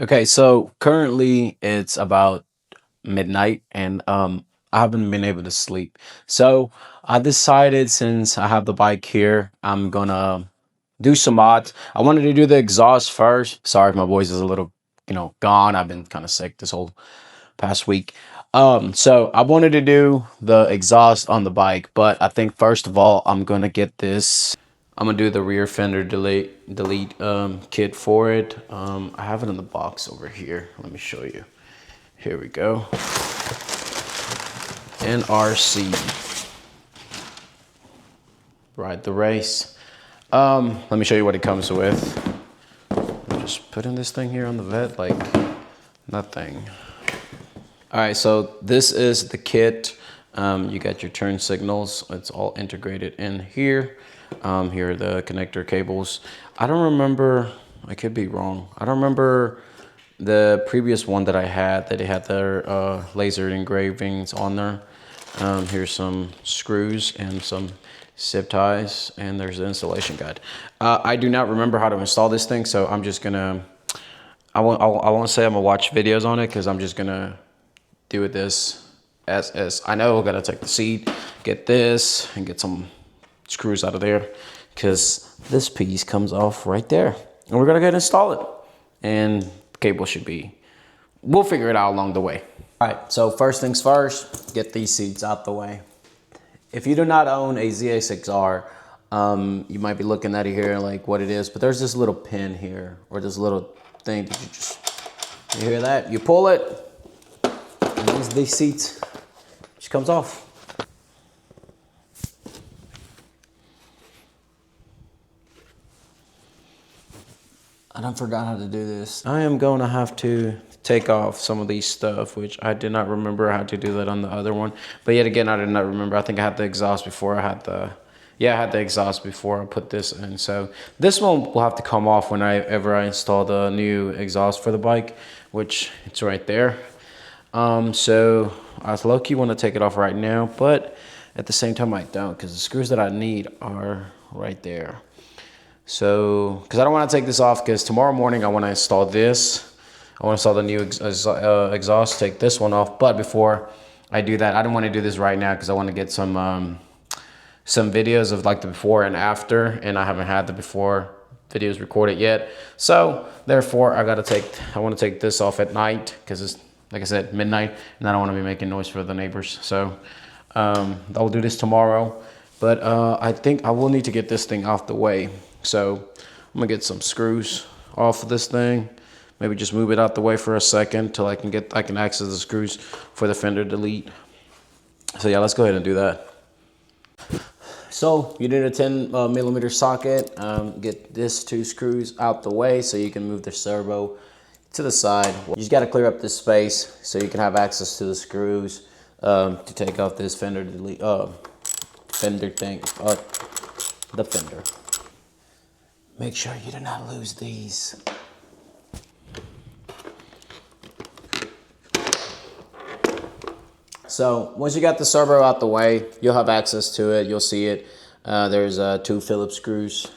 Okay, so currently it's about midnight and I haven't been able to sleep. So I decided, since I have the bike here, I'm gonna do some mods. I wanted to do the exhaust first. Sorry if my voice is a little, gone. I've been kind of sick this whole past week. So I wanted to do the exhaust on the bike, but I think first of all I'm gonna get this. I'm gonna do the rear fender delete kit for it. I have it in the box over here. Let me show you. Here we go. NRC. Ride the race. Let me show you what it comes with. I'm just putting this thing here on the vet like nothing. All right, so this is the kit. You got your turn signals. It's all integrated in here. Here are the connector cables. I don't remember, I could be wrong. I don't remember the previous one that I had, that it had their laser engravings on there. Here's some screws and some zip ties, and there's the installation guide. I do not remember how to install this thing, so I'm just gonna, I won't say I'm gonna watch videos on it, because I'm just gonna do it this as I know. We're gonna take the seat, get this, and get some screws out of there, because this piece comes off right there, and we're gonna go ahead and install it, and the cable should be, we'll figure it out along the way. All right, so first things first, get these seats out the way. If you do not own a ZX-6R, you might be looking at it here like what it is, but there's this little pin here, or this little thing that you hear that? You pull it, and these seats just comes off. I done forgot how to do this. I am going to have to take off some of these stuff, which I did not remember how to do that on the other one. But yet again, I did not remember. I think I had the exhaust before I had the, yeah, I had the exhaust before I put this in. So this one will have to come off whenever I install the new exhaust for the bike, which it's right there. So I low-key want to take it off right now, but at the same time I don't, because the screws that I need are right there. So, because I don't want to take this off, because tomorrow morning I want to install this. I want to install the new exhaust, take this one off. But before I do that, I don't want to do this right now, because I want to get some videos of like the before and after, and I haven't had the before videos recorded yet. So therefore I want to take this off at night, because it's, like I said, midnight, and I don't want to be making noise for the neighbors. So I'll do this tomorrow, but I think I will need to get this thing off the way. So I'm gonna get some screws off of this thing, maybe just move it out the way for a second till I can access the screws for the fender delete. So yeah, let's go ahead and do that. So you need a 10 millimeter socket. Get this 2 screws out the way so you can move the servo to the side. You just got to clear up this space so you can have access to the screws to take off this fender delete fender thing, the fender. Make sure you do not lose these. So once you got the servo out the way, you'll have access to it. You'll see it. There's 2 Phillips screws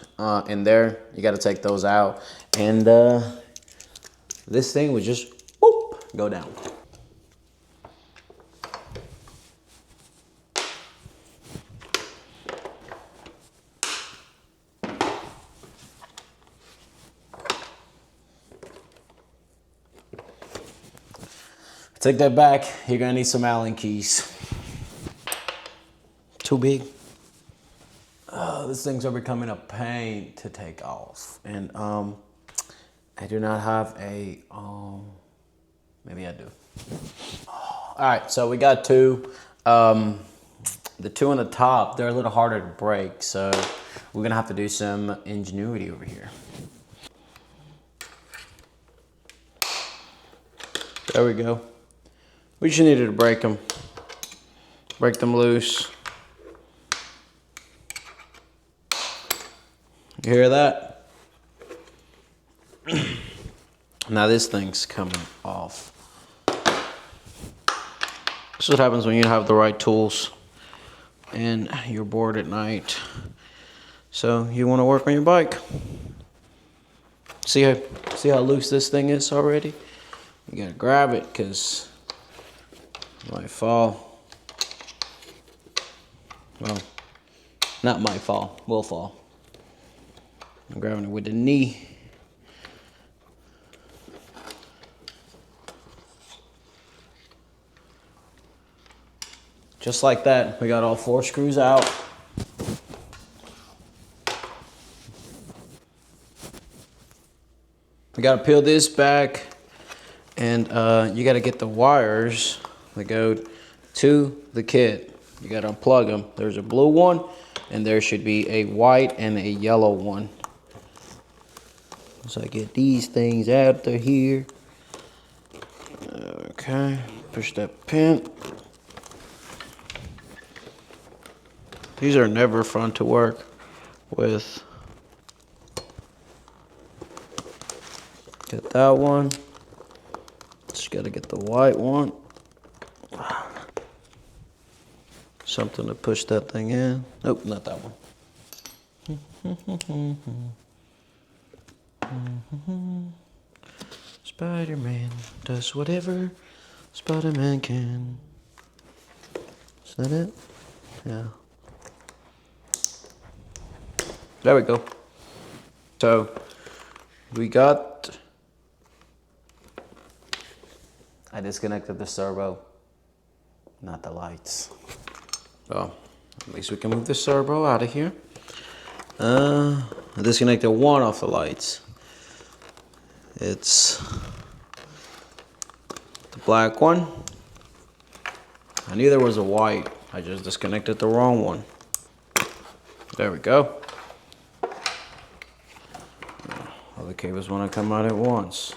in there. You got to take those out, and this thing would just whoop, go down. Take that back, you're gonna need some Allen keys. Too big. Oh, this thing's are becoming a pain to take off. And I do not have a, maybe I do. All right, so we got 2. The 2 on the top, they're a little harder to break, so we're gonna have to do some ingenuity over here. There we go. We just needed to break them loose. You hear that? Now this thing's coming off. This is what happens when you have the right tools and you're bored at night. So you want to work on your bike. See how loose this thing is already? You gotta grab it because it might fall. Well, not might fall, will fall. I'm grabbing it with the knee. Just like that, we got all 4 screws out. We gotta peel this back, and you gotta get the wires that go to the kit. You gotta unplug them. There's a blue one, and there should be a white and a yellow one. So I get these things out of here. Okay, push that pin. These are never fun to work with. Get that one. Just gotta get the white one. Something to push that thing in. Nope, not that one. Spider-Man does whatever Spider-Man can. Is that it? Yeah. There we go. So we got, I disconnected the servo, not the lights. Well, at least we can move the servo out of here. I disconnected one of the lights. It's the black one. I knew there was a white. I just disconnected the wrong one. There we go. All the cables want to come out at once.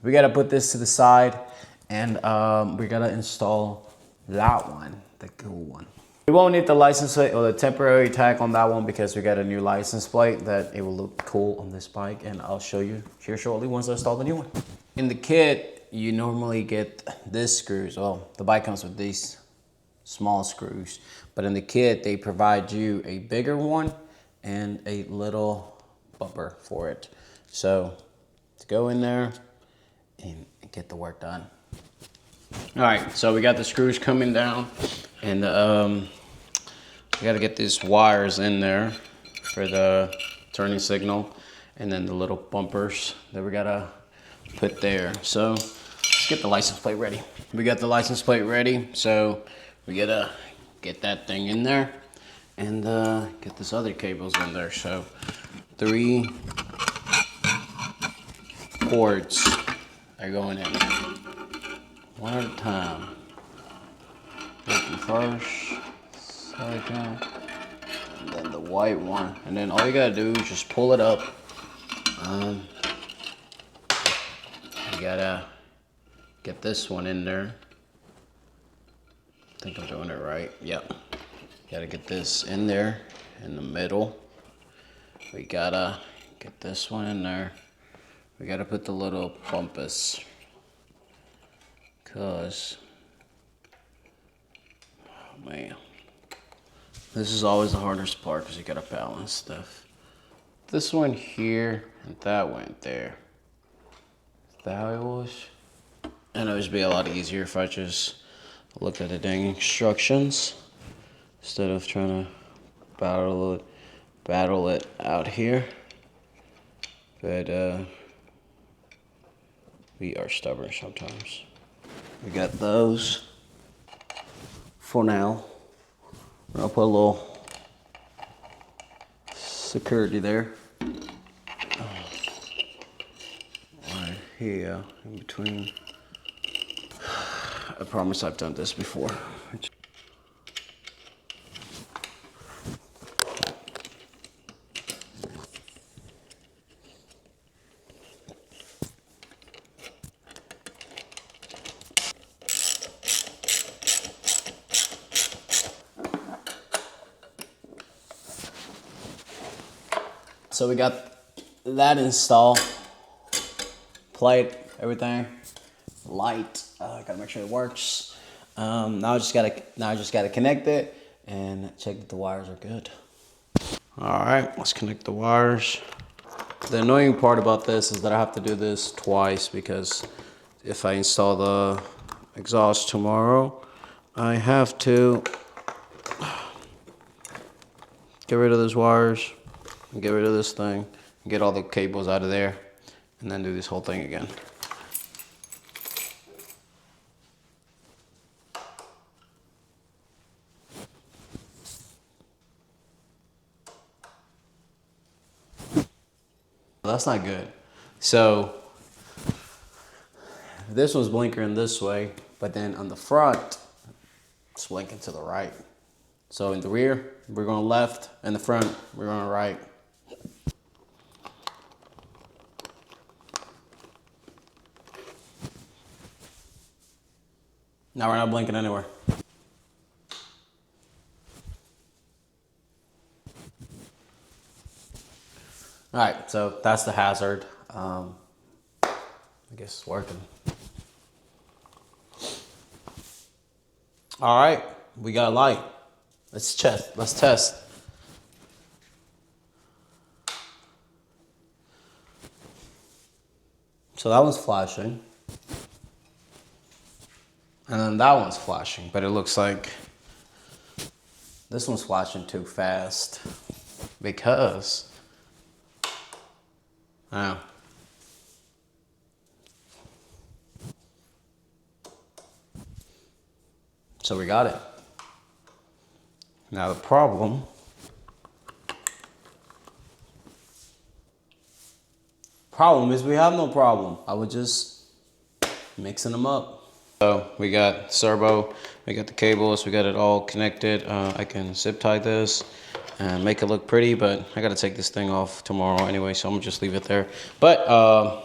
We gotta put this to the side, and we gotta install that one, the cool one. We won't need the license plate or the temporary tag on that one because we got a new license plate that it will look cool on this bike, and I'll show you here shortly once I install the new one. In the kit, you normally get this screws. Well, the bike comes with these small screws, but in the kit they provide you a bigger one and a little bumper for it. So to go in there and get the work done. All right, so we got the screws coming down, and we got to get these wires in there for the turning signal, and then the little bumpers that we got to put there. So let's get the license plate ready. We got the license plate ready, so we got to get that thing in there and get this other cables in there. So 3 cords are going in one at a time. Get the first, second, and then the white one. And then all you gotta do is just pull it up. You gotta get this one in there. I think I'm doing it right. Yep. Gotta get this in there in the middle. We gotta get this one in there. We gotta put the little bumpus, cause, oh man, this is always the hardest part because you gotta balance stuff. This one here and that went there. Is that how it was? I know it'd be a lot easier if I just looked at the dang instructions instead of trying to battle it out here. But we are stubborn sometimes. We got those for now. I'll put a little security there. Right here in between. I promise I've done this before. So we got that installed, plate, everything, light. Gotta make sure it works. Now I just gotta connect it and check that the wires are good. All right, let's connect the wires. The annoying part about this is that I have to do this twice because if I install the exhaust tomorrow, I have to get rid of those wires, get rid of this thing, get all the cables out of there, and then do this whole thing again. That's not good. So this one's blinkering this way, but then on the front, it's blinking to the right. So in the rear, we're going left, in the front, we're going right. Now we're not blinking anywhere. All right, so that's the hazard. I guess it's working. All right, we got a light. Let's test. So that one's flashing. And then that one's flashing, but it looks like this one's flashing too fast because, oh. So we got it. Now the problem is we have no problem. I was just mixing them up. So we got servo, we got the cables, we got it all connected. I can zip tie this and make it look pretty, but I gotta take this thing off tomorrow anyway, so I'm gonna just leave it there. But I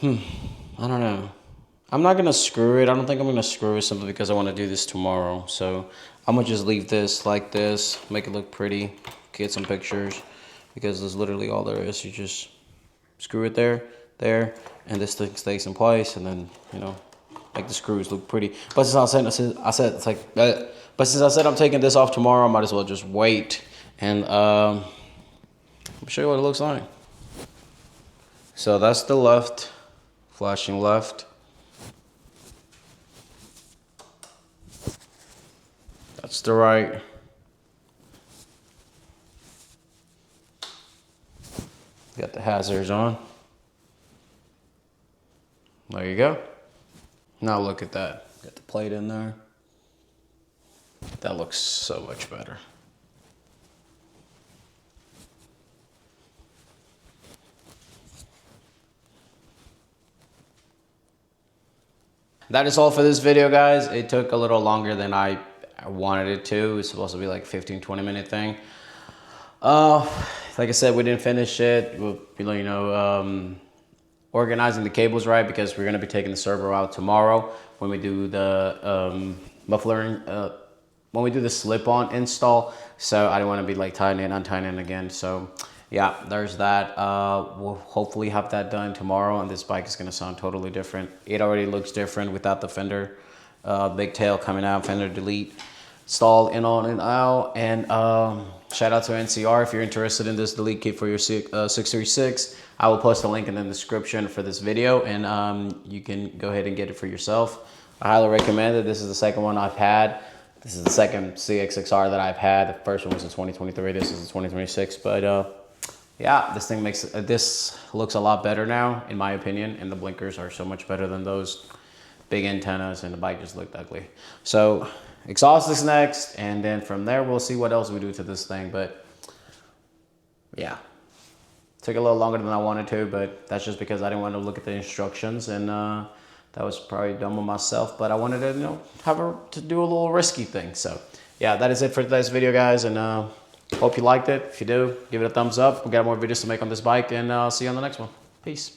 don't know. I'm not gonna screw it. I don't think I'm gonna screw it simply because I wanna do this tomorrow. So I'm gonna just leave this like this, make it look pretty, get some pictures, because that's literally all there is. You just screw it there, and this thing stays in place, and then, you know, make the screws look pretty. But since I said it's like, but since I said I'm taking this off tomorrow, I might as well just wait, and I'll show you what it looks like. So that's the left, flashing left. That's the right. Got the hazards on. There you go. Now look at that. Got the plate in there. That looks so much better. That is all for this video, guys. It took a little longer than I wanted it to. It's supposed to be like 15-20 minute thing. Like I said, we didn't finish it. We'll be, you know, organizing the cables right, because we're gonna be taking the servo out tomorrow when we do the muffler, when we do the slip-on install. So I don't want to be like tying in, untying in again. So yeah, there's that. We'll hopefully have that done tomorrow, and this bike is gonna sound totally different. It already looks different without the Fender big tail coming out, Fender Delete installed in on and out. And shout out to NCR if you're interested in this delete kit for your 636. I will post a link in the description for this video, and you can go ahead and get it for yourself. I highly recommend it. This is the second one I've had. This is the second ZX-6R that I've had. The first one was in 2023. This is the 2026. But yeah, this thing makes this looks a lot better now, in my opinion, and the blinkers are so much better than those big antennas, and the bike just looked ugly. So exhaust is next, and then from there we'll see what else we do to this thing. But yeah, took a little longer than I wanted to, but that's just because I didn't want to look at the instructions, and that was probably dumb of myself. But I wanted to, you know, to do a little risky thing. So yeah, that is it for today's video, guys, and hope you liked it. If you do, give it a thumbs up. We got more videos to make on this bike, and I'll see you on the next one. Peace.